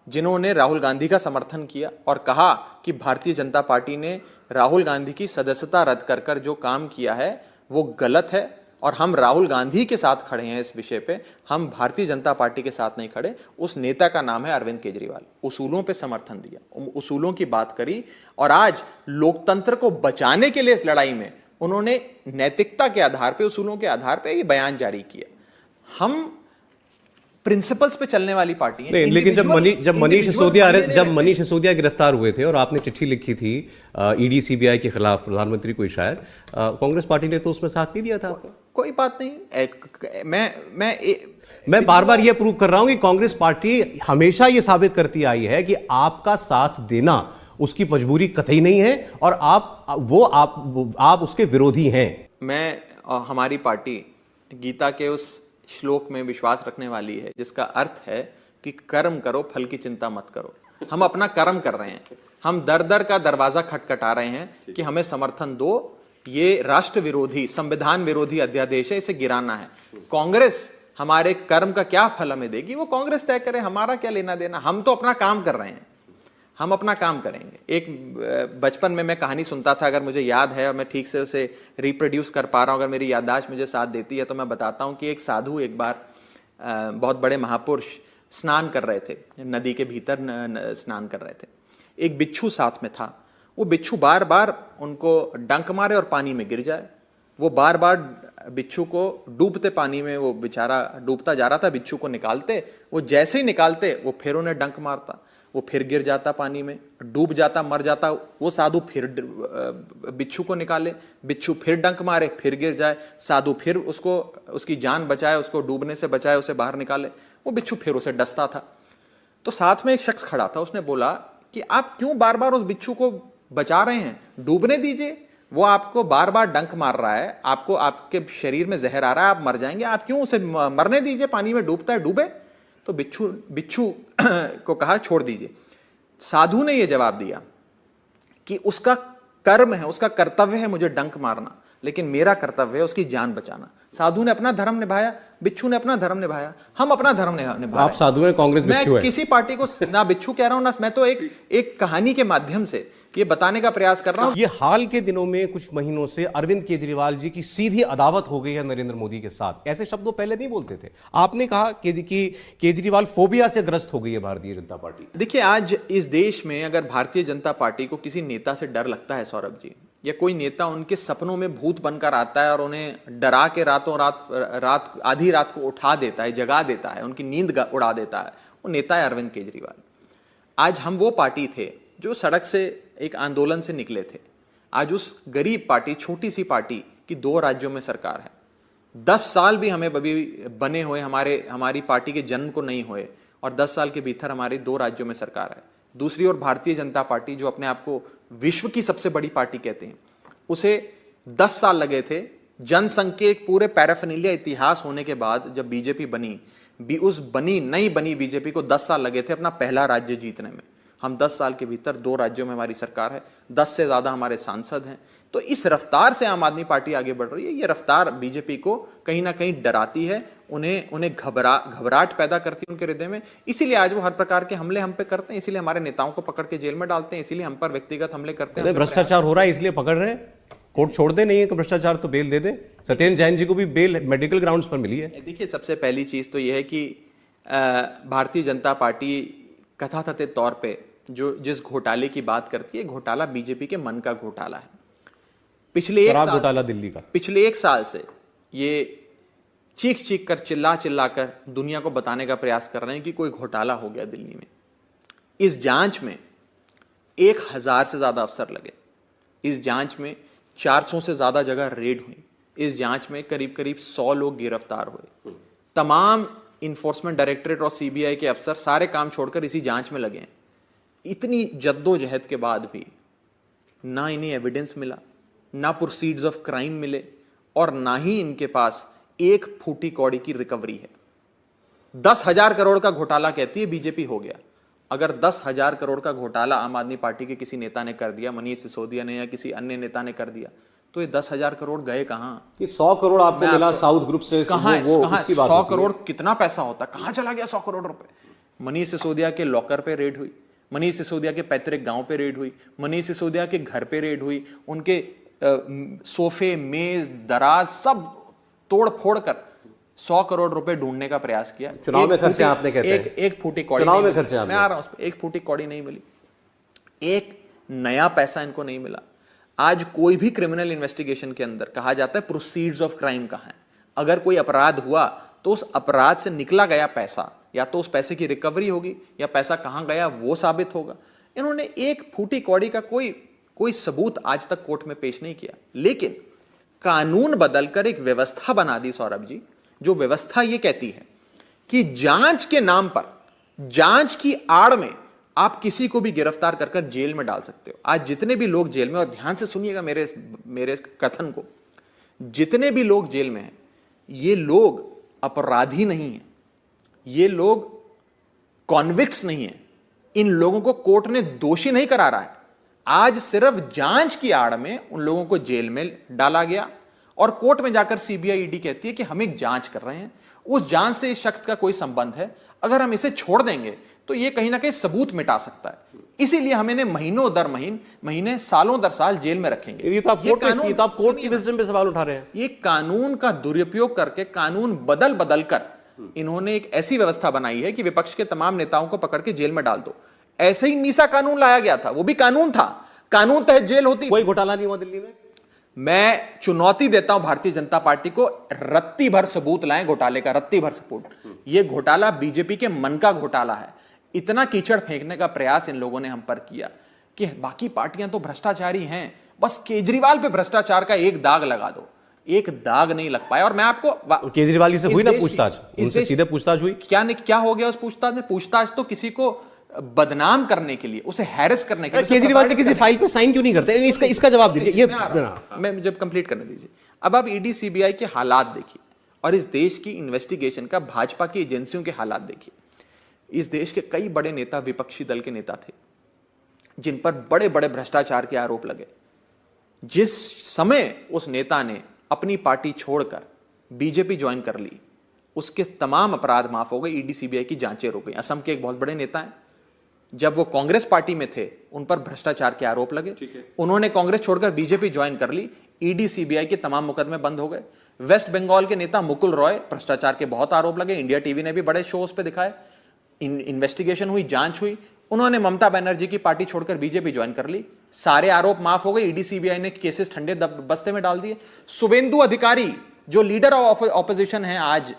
जिन्होंने राहुल गांधी का समर्थन किया और कहा कि भारतीय जनता पार्टी ने राहुल गांधी की सदस्यता रद्द कर जो काम किया है वो गलत है, और हम राहुल गांधी के साथ खड़े हैं इस विषय पे, हम भारतीय जनता पार्टी के साथ नहीं खड़े। उस नेता का नाम है अरविंद केजरीवाल। उसूलों पे समर्थन दिया, उसूलों की बात करी, और आज लोकतंत्र को बचाने के लिए इस लड़ाई में उन्होंने नैतिकता के आधार पे, उसूलों के आधार पे ये बयान जारी किया। हम प्रिंसिपल्स पे चलने वाली पार्टी है।
नहीं, लेकिन जब मनीष सिसोदिया गिरफ्तार हुए थे और आपने चिट्ठी लिखी थी ईडी सीबीआई के खिलाफ प्रधानमंत्री को शायद, कांग्रेस पार्टी ने तो उसमें साथ नहीं दिया था।
कोई बात नहीं,
मैं बार बार ये प्रूव कर रहा हूं कि कांग्रेस पार्टी हमेशा ये साबित करती आई है कि आपका साथ देना उसकी मजबूरी कतई नहीं है और आप उसके विरोधी हैं।
हमारी पार्टी गीता के उस श्लोक में विश्वास रखने वाली है जिसका अर्थ है कि कर्म करो, फल की चिंता मत करो। हम अपना कर्म कर रहे हैं, हम दर दर का दरवाजा खटखटा रहे हैं कि हमें समर्थन दो, ये राष्ट्र विरोधी, संविधान विरोधी अध्यादेश है, इसे गिराना है। कांग्रेस हमारे कर्म का क्या फल हमें देगी वो कांग्रेस तय करे, हमारा क्या लेना देना। हम तो अपना काम कर रहे हैं, हम अपना काम करेंगे। एक बचपन में मैं कहानी सुनता था, अगर मुझे याद है और मैं ठीक से उसे रिप्रोड्यूस कर पा रहा हूँ, अगर मेरी याददाश्त मुझे साथ देती है तो मैं बताता हूँ कि एक साधु एक बार बहुत बड़े महापुरुष स्नान कर रहे थे, नदी के भीतर स्नान कर रहे थे। एक बिच्छू साथ में था, वो बिच्छू बार बार उनको डंक मारे और पानी में गिर जाए। वो बार बार बिच्छू को डूबते पानी में, वो बेचारा डूबता जा रहा था, बिच्छू को निकालते, वो जैसे ही निकालते वो फिर उन्हें डंक मारता, वो फिर गिर जाता पानी में, डूब जाता, मर जाता। वो साधु फिर बिच्छू को निकाले, बिच्छू फिर डंक मारे, फिर गिर जाए, साधु फिर उसको, उसकी जान बचाए, उसको डूबने से बचाए, उसे बाहर निकाले, वो बिच्छू फिर उसे डसता था। तो साथ में एक शख्स खड़ा था, उसने बोला कि आप क्यों बार बार उस बिच्छू को बचा रहे हैं, डूबने दीजिए, वो आपको बार बार डंक मार रहा है, आपको, आपके शरीर में जहर आ रहा है, आप मर जाएंगे, आप क्यों उसे मरने दीजिए, पानी में डूबता है, डूबे। तो बिच्छू को कहा छोड़ दीजिए। साधु ने यह जवाब दिया कि उसका कर्म है, उसका कर्तव्य है मुझे डंक मारना, लेकिन मेरा कर्तव्य है उसकी जान बचाना। साधु ने अपना धर्म निभाया, बिच्छू ने अपना धर्म निभाया, हम अपना धर्म निभा।
आप साधु हैं, कांग्रेस बिच्छू है।
मैं किसी पार्टी को ना बिच्छू कह रहा हूं ना, मैं तो एक कहानी के माध्यम से ये बताने का प्रयास कर रहा हूं।
ये हाल के दिनों में कुछ महीनों से अरविंद केजरीवाल जी की सीधी अदावत हो गई है नरेंद्र मोदी के साथ। ऐसे शब्द वो पहले नहीं बोलते थे। आपने कहा कि केजरीवाल फोबिया से ग्रस्त हो गई है भारतीय जनता पार्टी।
देखिए, आज इस देश में अगर भारतीय जनता पार्टी को किसी नेता से डर लगता है सौरभ जी, या कोई नेता उनके सपनों में भूत बनकर आता है और उन्हें डरा के रात आधी रात को उठा देता है, जगा देता है, उनकी नींद उड़ा देता है, वो नेता है अरविंद केजरीवाल। आज हम वो पार्टी थे जो सड़क से एक आंदोलन से निकले थे। आज उस गरीब पार्टी, छोटी सी पार्टी की 2 राज्यों में सरकार है। 10 साल भी हमें अभी बने हुए हमारी पार्टी के जन्म को नहीं हुए, और 10 साल के भीतर हमारी 2 राज्यों में सरकार है। दूसरी ओर भारतीय जनता पार्टी, जो अपने आप को विश्व की सबसे बड़ी पार्टी कहते हैं, उसे 10 साल लगे थे जनसंघ के एक पूरे पैराफिनिलिया इतिहास होने के बाद जब बीजेपी बनी, नई बनी बीजेपी को 10 साल लगे थे अपना पहला राज्य जीतने में। हम 10 साल के भीतर 2 राज्यों में हमारी सरकार है, 10 से ज्यादा हमारे सांसद हैं। तो इस रफ्तार से आम आदमी पार्टी आगे बढ़ रही है। ये रफ्तार बीजेपी को कहीं ना कहीं डराती है, उन्हें घबराहट पैदा करती है उनके हृदय में। इसीलिए आज वो हर प्रकार के हमले हम पे करते हैं, इसीलिए हमारे नेताओं को पकड़ के जेल में डालते हैं, इसीलिए हम पर व्यक्तिगत हमले करते हैं।
भ्रष्टाचार हो रहा है इसलिए पकड़ रहे हैं, कोर्ट छोड़ दे, नहीं है कि भ्रष्टाचार तो बेल दे दे। सत्येंद्र जैन जी को भी बेल मेडिकल ग्राउंड्स पर मिली है।
देखिए, सबसे पहली चीज तो यह है कि भारतीय जनता पार्टी कथाकथित तौर पे जिस घोटाले की बात करती है, घोटाला बीजेपी के मन का घोटाला है। पिछले एक साल से ये चीख कर, चिल्ला कर दुनिया को बताने का प्रयास कर रहे हैं कि कोई घोटाला हो गया दिल्ली में। इस जांच में 1000 से ज्यादा अफसर लगे, इस जांच में 400 से ज्यादा जगह रेड हुई, इस जांच में करीब 100 लोग गिरफ्तार हुए। तमाम इन्फोर्समेंट डायरेक्टरेट और सीबीआई के अफसर सारे काम छोड़कर इसी जांच में लगे हैं। इतनी जद्दोजहद के बाद भी ना इन्हें एविडेंस मिला, ना प्रोसीड्स ऑफ क्राइम मिले, और ना ही इनके पास एक फूटी कौड़ी की रिकवरी है। 10,000 करोड़ का घोटाला कहती है बीजेपी हो गया। अगर 10,000 करोड़ का घोटाला आम आदमी पार्टी के किसी नेता ने कर दिया, मनीष सिसोदिया ने या किसी अन्य नेता ने कर दिया, तो ये 10,000 करोड़ गए कहां?
ये 100 करोड़ आपको मिला साउथ ग्रुप से,
कहां 100 करोड़ कितना पैसा होता, कहां चला गया 100 करोड़ रुपए? मनीष सिसोदिया के लॉकर पे रेड हुई, मनीष सिसोदिया के पैतृक गांव पे रेड हुई, मनीष सिसोदिया के घर पे रेड हुई, उनके सोफे, मेज, दराज सब तोड़ फोड़ कर 100 करोड़ रुपए ढूंढने का प्रयास किया।
चुनाव में खर्चे आपने कहते हैं,
एक फूटी कौड़ी
चुनाव में खर्चे,
मैं आ रहा हूं उस पर, एक फूटी कौड़ी नहीं मिली, एक नया पैसा इनको नहीं मिला। आज कोई भी क्रिमिनल इन्वेस्टिगेशन के अंदर कहा जाता है प्रोसीड्स ऑफ क्राइम कहां है। अगर कोई अपराध हुआ तो उस अपराध से निकला गया पैसा, या तो उस पैसे की रिकवरी होगी या पैसा कहां गया वो साबित होगा। इन्होंने एक फूटी कौड़ी का कोई सबूत आज तक कोर्ट में पेश नहीं किया, लेकिन कानून बदलकर एक व्यवस्था बना दी सौरभ जी, जो व्यवस्था ये कहती है कि जांच के नाम पर, जांच की आड़ में आप किसी को भी गिरफ्तार कर जेल में डाल सकते हो। आज जितने भी लोग जेल में, और ध्यान से सुनिएगा मेरे कथन को, जितने भी लोग जेल में हैं, ये लोग अपराधी नहीं हैं, ये लोग कॉन्विक्ट्स नहीं हैं। इन लोगों को कोर्ट ने दोषी नहीं करार है। आज सिर्फ जांच की आड़ में उन लोगों को जेल में डाला गया और कोर्ट में जाकर सीबीआई ईडी कहती है कि हम एक जांच कर रहे हैं, उस जांच से इस शख्स का कोई संबंध है, अगर हम इसे छोड़ देंगे तो ये कहीं ना कहीं सबूत मिटा सकता है, इसीलिए हम इन्हें महीनों दर महीने सालों दर साल जेल में रखेंगे।
ये तो आप कोर्ट की विजडम पे सवाल उठा रहे हैं।
ये कानून का दुरुपयोग करके, कानून बदल कर इन्होंने एक ऐसी व्यवस्था बनाई है कि विपक्ष के तमाम नेताओं को पकड़ के जेल में डाल दो। ऐसे ही मीसा कानून लाया गया था, वो भी कानून था, कानून तहत जेल होती।
कोई घोटाला नहीं हुआ दिल्ली में।
मैं चुनौती देता हूं भारतीय जनता पार्टी को, रत्ती भर सबूत लाएं घोटाले का, रत्ती भर सबूत। यह घोटाला बीजेपी के मन का घोटाला है। इतना कीचड़ फेंकने का प्रयास इन लोगों ने हम पर किया कि बाकी पार्टियां तो भ्रष्टाचारी हैं, बस केजरीवाल पे भ्रष्टाचार का एक दाग लगा दो। एक दाग नहीं लग पाया। और मैं आपको,
केजरीवाल जी से हुई ना पूछताछ, उनसे सीधे पूछताछ हुई,
क्या हो गया उस पूछताछ में? पूछताछ तो किसी को बदनाम करने के लिए, उसे हैरेस करने के लिए।
केजरीवाल जी किसी फाइल पे साइन क्यों नहीं करते? इसका जवाब दीजिए। ये
मैं जब कंप्लीट करने दीजिए। अब आप ईडी सीबीआई के हालात देखिए और इस देश की इन्वेस्टिगेशन का, भाजपा की एजेंसियों के हालात देखिए। इस देश के कई बड़े नेता विपक्षी दल के नेता थे जिन पर बड़े बड़े भ्रष्टाचार के आरोप लगे। जिस समय उस नेता ने अपनी पार्टी छोड़कर बीजेपी ज्वाइन कर ली, उसके तमाम अपराध माफ हो गए, ईडी सीबीआई की जांचें रुक गई। असम के एक बहुत बड़े नेता हैं, जब वो कांग्रेस पार्टी में थे उन पर भ्रष्टाचार के आरोप लगे, उन्होंने कांग्रेस छोड़कर बीजेपी ज्वाइन कर ली, ईडी सीबीआई के तमाम मुकदमे बंद हो गए। वेस्ट बंगाल के नेता मुकुल रॉय, भ्रष्टाचार के बहुत आरोप लगे, इंडिया टीवी ने भी बड़े शोज पे दिखाए, इन्वेस्टिगेशन हुई, जांच हुई, उन्होंने ममता बनर्जी की पार्टी छोड़कर बीजेपी ज्वाइन कर ली, सारे आरोप माफ हो गए, ईडी सीबीआई ने केसेस ठंडे बस्ते में डाल दिए। शुवेंदु अधिकारी जो लीडर ऑफ ऑपोजिशन है आज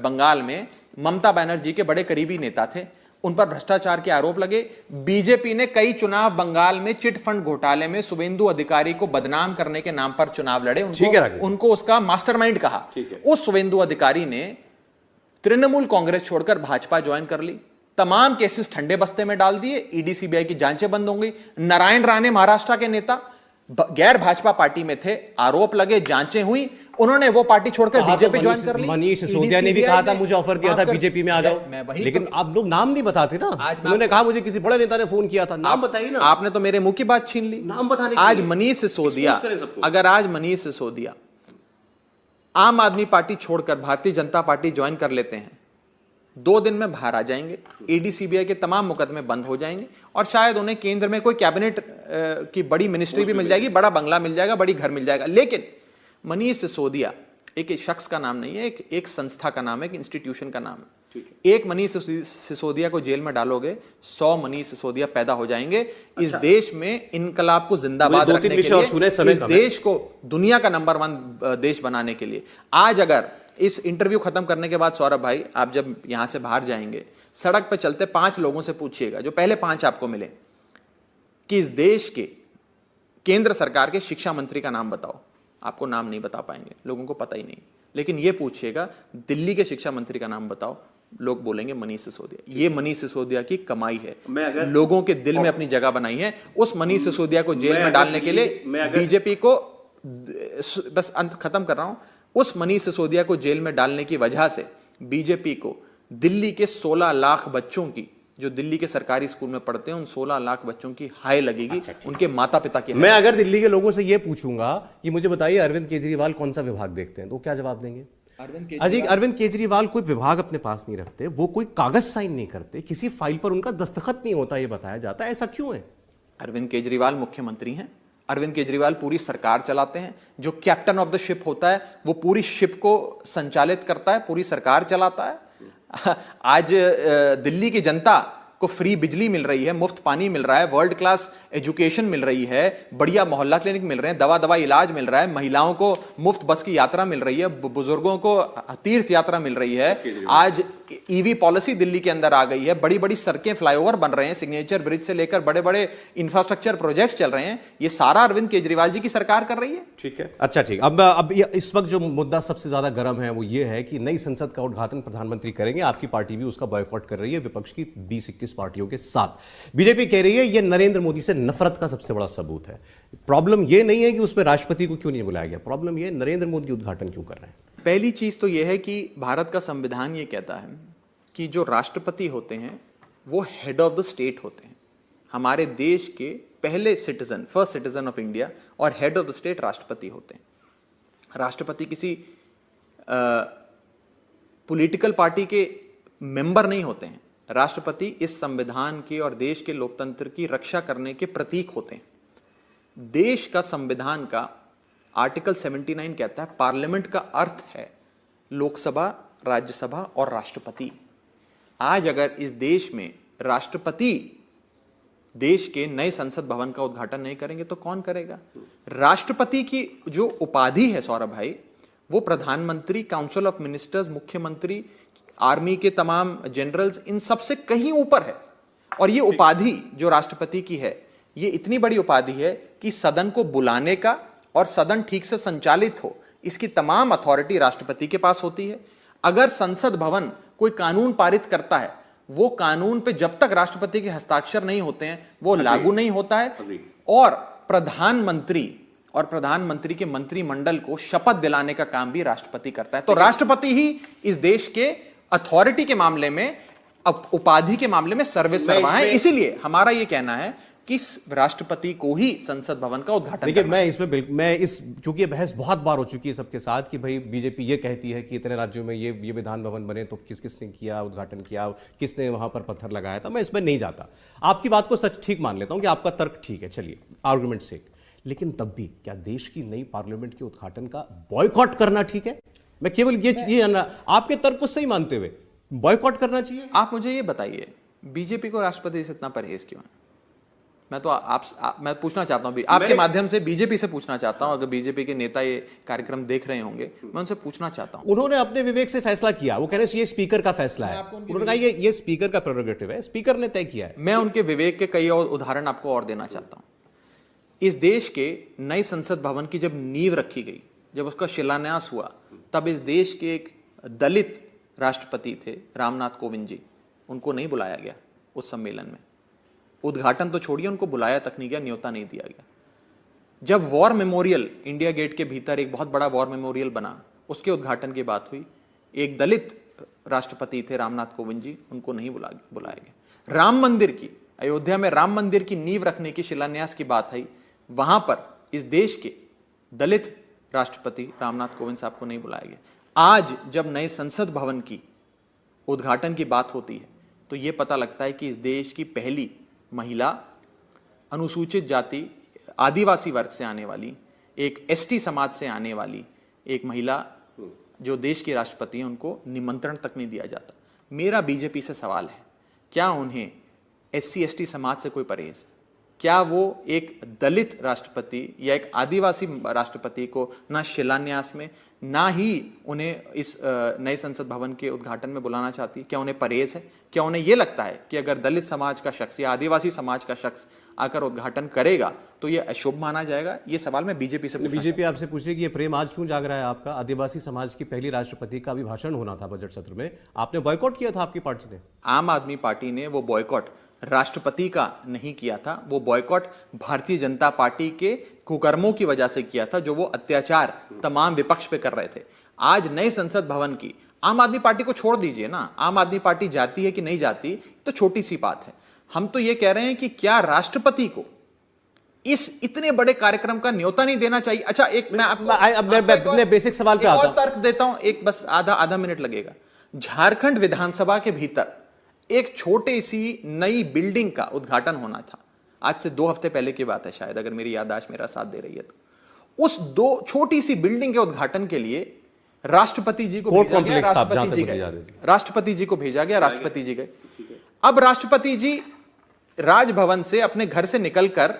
बंगाल में, ममता बनर्जी के बड़े करीबी नेता थे, उन पर भ्रष्टाचार के आरोप लगे। बीजेपी ने कई चुनाव बंगाल में चिट फंड घोटाले में शुवेंदु अधिकारी को बदनाम करने के नाम पर चुनाव लड़े, उनको उसका मास्टरमाइंड कहा। उस शुवेंदु अधिकारी ने तृणमूल कांग्रेस छोड़कर भाजपा ज्वाइन कर ली, तमाम केसेस ठंडे बस्ते में डाल दिए, ईडी सीबीआई की जांचें बंद हो गई। नारायण राणे महाराष्ट्र के नेता गैर भाजपा पार्टी में थे, आरोप लगे, जांचें हुई, उन्होंने वो पार्टी छोड़कर बीजेपी ज्वाइन कर ली।
मनीष सिसोदिया ने भी कहा था, मुझे ऑफर दिया था बीजेपी में आ जाओ, लेकिन आप लोग नाम नहीं बताते ना। उन्होंने कहा मुझे किसी बड़े नेता ने फोन किया था, नाम बताइए ना।
आपने तो मेरे मुंह की बात छीन ली,
नाम बताने।
आज मनीष सिसोदिया, अगर आज मनीष सिसोदिया आम आदमी पार्टी छोड़कर भारतीय जनता पार्टी ज्वाइन कर लेते हैं, 2 दिन में बाहर आ जाएंगे, ईडी सीबीआई के तमाम मुकदमे बंद हो जाएंगे और शायद उन्हें केंद्र में कोई कैबिनेट की बड़ी मिनिस्ट्री भी मिल जाएगी, बड़ा बंगला मिल जाएगा, बड़ी घर मिल जाएगा। लेकिन मनीष सिसोदिया एक शख्स का नाम नहीं है, एक संस्था का नाम है, एक इंस्टीट्यूशन का नाम है। एक मनीष सिसोदिया को जेल में डालोगे, 100 मनीष सिसोदिया पैदा हो जाएंगे। इस देश में इनकलाब को जिंदाबाद रखने के लिए, इस देश को दुनिया का नंबर 1 देश बनाने के लिए। आज अगर इस इंटरव्यू खत्म करने के बाद सौरभ भाई, आप जब यहां से बाहर जाएंगे, सड़क पे चलते 5 लोगों से पूछिएगा, जो पहले 5 आपको मिले, कि इस देश के केंद्र सरकार के शिक्षा मंत्री का नाम बताओ। आपको नाम नहीं बता पाएंगे, लोगों को पता ही नहीं। लेकिन ये पूछिएगा दिल्ली के शिक्षा मंत्री का नाम बताओ, लोग बोलेंगे मनीष सिसोदिया। ये मनीष सिसोदिया की कमाई है, लोगों के दिल में अपनी जगह बनाई है। उस मनीष सिसोदिया को जेल में डालने के लिए बीजेपी को, बस अंत खत्म कर रहा हूं, उस मनीष सिसोदिया को जेल में डालने की वजह से बीजेपी को दिल्ली के 16 लाख बच्चों की, जो दिल्ली के सरकारी स्कूल में पढ़ते हैं, उन 16 लाख बच्चों की हाय लगेगी, उनके माता पिता की।
मैं अगर दिल्ली के लोगों से यह पूछूंगा कि मुझे बताइए अरविंद केजरीवाल कौन सा विभाग देखते हैं, तो क्या जवाब देंगे? अरविंद केजरीवाल कोई विभाग अपने पास नहीं रखते, वो कोई कागज साइन नहीं करते, किसी फाइल पर उनका दस्तखत नहीं होता, ये बताया जाता है। ऐसा क्यों है?
अरविंद केजरीवाल मुख्यमंत्री हैं अरविंद केजरीवाल पूरी सरकार चलाते हैं। जो कैप्टन ऑफ द शिप होता है वो पूरी शिप को संचालित करता है, पूरी सरकार चलाता है। आज दिल्ली की जनता को फ्री बिजली मिल रही है, मुफ्त पानी मिल रहा है, वर्ल्ड क्लास एजुकेशन मिल रही है, बढ़िया मोहल्ला क्लिनिक मिल रहे हैं, दवा इलाज मिल रहा है, महिलाओं को मुफ्त बस की यात्रा मिल रही है, बुजुर्गों को तीर्थ यात्रा मिल रही है। आज ईवी पॉलिसी दिल्ली के अंदर आ गई है, बड़ी बड़ी सड़कें, फ्लाईओवर बन रहे हैं, सिग्नेचर ब्रिज से लेकर बड़े बड़े इंफ्रास्ट्रक्चर प्रोजेक्ट्स चल रहे हैं। ये सारा अरविंद केजरीवाल जी की सरकार कर रही है।
ठीक है, अच्छा ठीक। अब इस वक्त जो मुद्दा सबसे ज्यादा गर्म है वो ये है कि नई संसद का उद्घाटन प्रधानमंत्री करेंगे, आपकी पार्टी भी उसका बॉयकॉट कर रही है विपक्ष की 20-21 पार्टियों के साथ। बीजेपी कह रही है ये नरेंद्र मोदी से नफरत का सबसे बड़ा सबूत है। प्रॉब्लम ये नहीं है कि उसमें राष्ट्रपति को क्यों नहीं बुलाया गया, प्रॉब्लम ये नरेंद्र मोदी उद्घाटन क्यों कर रहे हैं।
पहली चीज तो यह है कि भारत का संविधान ये कहता है कि जो राष्ट्रपति होते हैं वो हेड ऑफ द स्टेट होते हैं। हमारे देश के पहले citizen, first citizen of India और हेड ऑफ द स्टेट राष्ट्रपति होते हैं। राष्ट्रपति किसी पॉलिटिकल पार्टी के मेंबर नहीं होते हैं। राष्ट्रपति इस संविधान के और देश के लोकतंत्र की रक्षा करने के प्रतीक होते हैं। देश का संविधान का आर्टिकल 79 कहता है पार्लियामेंट का अर्थ है लोकसभा, राज्यसभा और राष्ट्रपति। आज अगर इस देश में राष्ट्रपति देश के नए संसद भवन का उद्घाटन नहीं करेंगे तो कौन करेगा। राष्ट्रपति की जो उपाधि है सौरभ भाई, वो प्रधानमंत्री, काउंसिल ऑफ मिनिस्टर्स, मुख्यमंत्री, आर्मी के तमाम जनरल्स, इन सबसे कहीं ऊपर है। और ये उपाधि जो राष्ट्रपति की है, ये इतनी बड़ी उपाधि है कि सदन को बुलाने का और सदन ठीक से संचालित हो, इसकी तमाम अथॉरिटी राष्ट्रपति के पास होती है। अगर संसद भवन कोई कानून पारित करता है, वो कानून पे जब तक राष्ट्रपति के हस्ताक्षर नहीं होते हैं वो लागू नहीं होता है। और प्रधानमंत्री के मंत्रिमंडल को शपथ दिलाने का काम भी राष्ट्रपति करता है। तो राष्ट्रपति ही इस देश के अथॉरिटी के मामले में, उपाधि के मामले में सर्वेसर्वा है। इसीलिए हमारा यह कहना है कि राष्ट्रपति को ही संसद भवन का उद्घाटन।
देखिए, क्योंकि ये बहस बहुत बार हो चुकी है सबके साथ कि भाई बीजेपी ये कहती है कि इतने राज्यों में ये विधान भवन बने तो किसने किया उद्घाटन किया, किसने वहां पर पत्थर लगाया था। मैं इसमें नहीं जाता, आपकी बात को सच ठीक मान लेता हूं कि आपका तर्क ठीक है, चलिए आर्गुमेंट से। लेकिन तब भी क्या देश की नई पार्लियामेंट के उद्घाटन का बॉयकॉट करना ठीक है? मैं केवल ये जानना, आपके तर्क को सही मानते हुए बॉयकॉट करना चाहिए?
आप मुझे ये बताइए, बीजेपी को राष्ट्रपति से इतना परहेज क्यों है? मैं तो मैं पूछना चाहता हूं, आपके माध्यम से बीजेपी से पूछना चाहता हूं, अगर बीजेपी के नेता ये कार्यक्रम देख रहे होंगे, मैं उनसे पूछना चाहता हूं।
उन्होंने अपने विवेक से फैसला किया, वो कह रहे हैं ये स्पीकर का फैसला है। उन्होंने कहा ये स्पीकर का प्रेरोगेटिव है, स्पीकर ने तय किया है।
मैं उनके विवेक के कई और उदाहरण आपको और देना चाहता हूं। इस देश के नए संसद भवन की जब नींव रखी गई, जब उसका शिलान्यास हुआ, तब इस देश के एक दलित राष्ट्रपति थे रामनाथ कोविंद जी, उनको नहीं बुलाया गया उस सम्मेलन में। उद्घाटन तो छोड़िए, उनको बुलाया तक नहीं गया, न्योता नहीं दिया गया। जब वॉर मेमोरियल इंडिया गेट के भीतर एक बहुत बड़ा वॉर मेमोरियल बना, उसके उद्घाटन की बात हुई, एक दलित राष्ट्रपति थे रामनाथ कोविंद जी, उनको नहीं बुलाया गया। राम मंदिर की, अयोध्या में राम मंदिर की नींव रखने की शिलान्यास की बात आई, वहां पर इस देश के दलित राष्ट्रपति रामनाथ कोविंद साहब को नहीं बुलाया गया। आज जब नए संसद भवन की उद्घाटन की बात होती है तो यह पता लगता है कि इस देश की पहली महिला, अनुसूचित जाति, आदिवासी वर्ग से आने वाली, एक एसटी समाज से आने वाली एक महिला जो देश की राष्ट्रपति है, उनको निमंत्रण तक नहीं दिया जाता। मेरा बीजेपी से सवाल है, क्या उन्हें एससी एसटी समाज से कोई परहेज है? क्या वो एक दलित राष्ट्रपति या एक आदिवासी राष्ट्रपति को ना शिलान्यास में, ना ही उन्हें इस नए संसद भवन के उद्घाटन में बुलाना चाहती? क्या उन्हें परहेज है? क्या उन्हें यह लगता है कि अगर दलित समाज का शख्स या आदिवासी समाज का शख्स आकर उद्घाटन करेगा तो यह अशुभ माना जाएगा? ये सवाल मैं बीजेपी से
बीजेपी आपसे पूछ रही है कि ये प्रेम आज क्यों जाग रहा है आपका? आदिवासी समाज की पहली राष्ट्रपति का अभिभाषण होना था बजट सत्र में, आपने बॉयकॉट किया था, आपकी पार्टी ने।
आम आदमी पार्टी ने वो बॉयकॉट राष्ट्रपति का नहीं किया था, वो बॉयकॉट भारतीय जनता पार्टी के कुकर्मों की वजह से किया था, जो वो अत्याचार तमाम विपक्ष पे कर रहे थे। आज नए संसद भवन की, आम आदमी पार्टी को छोड़ दीजिए ना, आम आदमी पार्टी जाती है कि नहीं जाती तो छोटी सी बात है। हम तो ये कह रहे हैं कि क्या राष्ट्रपति को इस इतने बड़े कार्यक्रम का न्योता नहीं देना चाहिए? अच्छा, एक मैं आपको
बेसिक सवाल पे आता हूं,
तर्क देता हूं, एक बस आधा मिनट लगेगा। झारखंड विधानसभा के भीतर एक छोटी सी नई बिल्डिंग का उद्घाटन होना था, आज से 2 हफ्ते पहले की बात है शायद, अगर मेरी याददाश्त मेरा साथ दे रही है तो। उस 2 छोटी सी बिल्डिंग के उद्घाटन के लिए राष्ट्रपति जी को भेजा गया, राष्ट्रपति जी गए, राष्ट्रपति जी को भेजा गया, राष्ट्रपति जी गए। अब राष्ट्रपति जी राजभवन से अपने घर से निकलकर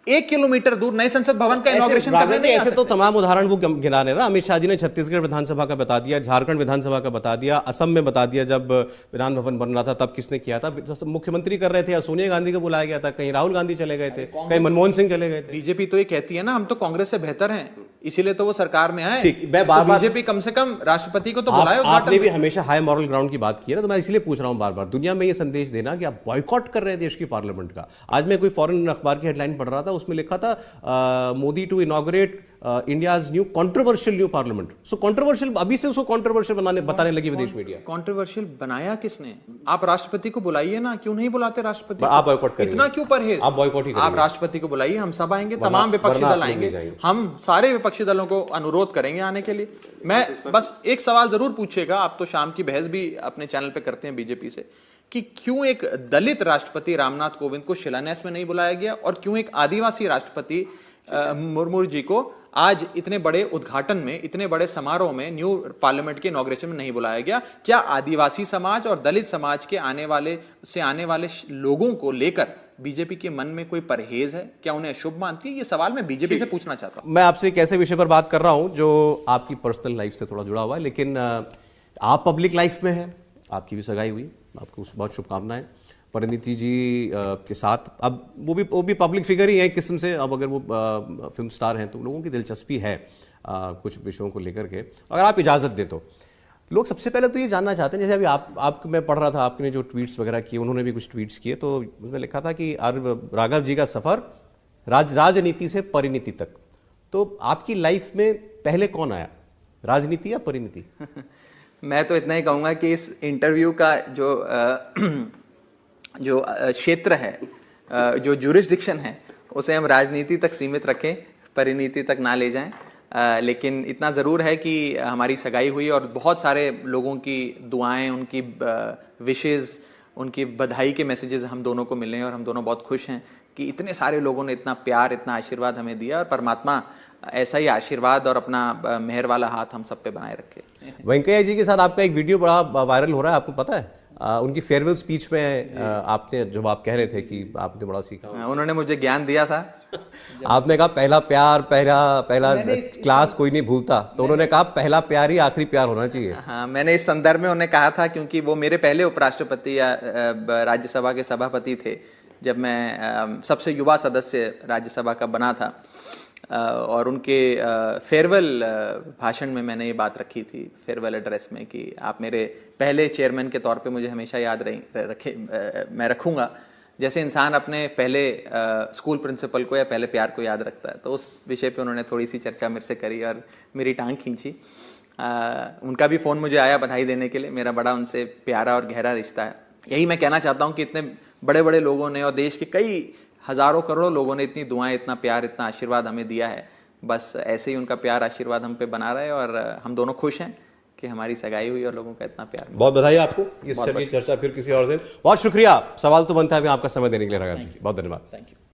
1 किलोमीटर दूर नए संसद भवन का इनॉग्रेशन करने नहीं आ सकते।
ऐसे तो तमाम उदाहरण वो गिना रहे ना। अमित शाह जी ने छत्तीसगढ़ विधानसभा का बता दिया, झारखंड विधानसभा का बता दिया, असम में बता दिया, जब विधान भवन बन रहा था तब किसने किया था, मुख्यमंत्री कर रहे थे, या सोनिया गांधी को बुलाया गया था, कहीं राहुल गांधी चले गए थे, कहीं मनमोहन सिंह चले गए थे।
बीजेपी तो ये कहती है ना हम तो कांग्रेस से बेहतर हैं, इसीलिए तो वो सरकार में आए। बीजेपी कम से कम राष्ट्रपति को तो बुलाए।
आपने भी हमेशा हाई मॉरल ग्राउंड की बात की है ना, तो मैं इसलिए पूछ रहा हूं बार बार, दुनिया में ये संदेश देना कि आप बॉयकॉट कर रहे हैं देश की पार्लियामेंट का। आज मैं कोई फॉरेन अखबार की हेडलाइन पढ़ रहा था, उसमें लिखा था Modi to inaugurate India's new controversial new parliament. So controversial, अभी से उसको कंट्रोवर्शियल बताने लगी विदेश मीडिया।
कंट्रोवर्शियल बनाया किसने? आप राष्ट्रपति को बुलाइए ना, क्यों नहीं बुलाते राष्ट्रपति?
आप बॉयकॉट करेंगे,
इतना क्यों परहेज?
आप बॉयकॉट ही करेंगे।
आप राष्ट्रपति को बुलाइए, हम सब आएंगे, तमाम विपक्षी दल आएंगे, हम सारे विपक्षी दलों को अनुरोध करेंगे आने के लिए। मैं बस एक सवाल जरूर पूछिएगा, आप तो शाम की बहस भी अपने चैनल पे करते हैं बीजेपी से, कि क्यों एक दलित राष्ट्रपति रामनाथ कोविंद को शिलान्यास में नहीं बुलाया गया, और क्यों एक आदिवासी राष्ट्रपति मुर्मू जी को आज इतने बड़े उद्घाटन में, इतने बड़े समारोह में, न्यू पार्लियामेंट के इनॉग्रेशन में नहीं बुलाया गया? क्या आदिवासी समाज और दलित समाज के आने वाले लोगों को लेकर बीजेपी के मन में कोई परहेज है? क्या उन्हें अशुभ मानती है? ये सवाल मैं बीजेपी से पूछना चाहता हूं।
मैं आपसे एक ऐसे विषय पर बात कर रहा हूं जो आपकी पर्सनल लाइफ से थोड़ा जुड़ा हुआ है, लेकिन आप पब्लिक लाइफ में हैं, आपकी भी सगाई हुई, आपको बहुत शुभकामनाएं। परिणीति जी के साथ, अब वो भी पब्लिक फिगर ही है किस्म से। अब अगर वो फिल्म स्टार हैं तो लोगों की दिलचस्पी है कुछ विषयों को लेकर के, अगर आप इजाज़त दें तो। लोग सबसे पहले तो ये जानना चाहते हैं, जैसे अभी आप मैं पढ़ रहा था, आपने जो ट्वीट्स वगैरह किए, उन्होंने भी कुछ ट्वीट्स किए, तो उसमें लिखा था कि राघव जी का सफ़र राजनीति से परिणीति तक। तो आपकी लाइफ में पहले कौन आया, राजनीति या परिणीति?
मैं तो इतना ही कहूँगा कि इस इंटरव्यू का जो क्षेत्र है, जो ज्यूरिसडिक्शन है, उसे हम राजनीति तक सीमित रखें, परिणीति तक ना ले जाएं। लेकिन इतना ज़रूर है कि हमारी सगाई हुई और बहुत सारे लोगों की दुआएं, उनकी विशेज़, उनकी बधाई के मैसेजेस हम दोनों को मिले, और हम दोनों बहुत खुश हैं कि इतने सारे लोगों ने इतना प्यार, इतना आशीर्वाद हमें दिया, और परमात्मा ऐसा ही आशीर्वाद और अपना मेहर वाला हाथ हम सब पे बनाए रखे।
वेंकैया जी के साथ आपका एक वीडियो बड़ा वायरल हो रहा है, आपको पता है? उनकी फेयरवेल स्पीच में आपने, जब आप कह रहे थे कि आपने बड़ा सीखा,
उन्होंने मुझे ज्ञान दिया था।
आपने कहा पहला प्यार, पहला क्लास कोई नहीं भूलता, तो उन्होंने कहा पहला प्यार ही आखिरी प्यार होना चाहिए।
हाँ, मैंने इस संदर्भ में उन्हें कहा था क्योंकि वो मेरे पहले उपराष्ट्रपति या राज्यसभा के सभापति थे जब मैं सबसे युवा सदस्य राज्यसभा का बना था, और उनके फेयरवेल भाषण में मैंने ये बात रखी थी, फेयरवेल एड्रेस में, कि आप मेरे पहले चेयरमैन के तौर पे मुझे हमेशा याद मैं रखूँगा, जैसे इंसान अपने पहले स्कूल प्रिंसिपल को या पहले प्यार को याद रखता है। तो उस विषय पे उन्होंने थोड़ी सी चर्चा मेरे से करी और मेरी टांग खींची। उनका भी फ़ोन मुझे आया बधाई देने के लिए, मेरा बड़ा उनसे प्यारा और गहरा रिश्ता है। यही मैं कहना चाहता हूँ कि इतने बड़े बड़े लोगों ने और देश के कई हज़ारों करोड़ों लोगों ने इतनी दुआएं, इतना प्यार, इतना आशीर्वाद हमें दिया है। बस ऐसे ही उनका प्यार आशीर्वाद हम पे बना रहे, और हम दोनों खुश हैं कि हमारी सगाई हुई और लोगों का इतना प्यार।
बहुत बधाई आपको। इस चर्चा फिर किसी और दिन। बहुत शुक्रिया। सवाल तो बनता है, आपका समय देने के लिए राघव जी, बहुत धन्यवाद।
Thank you.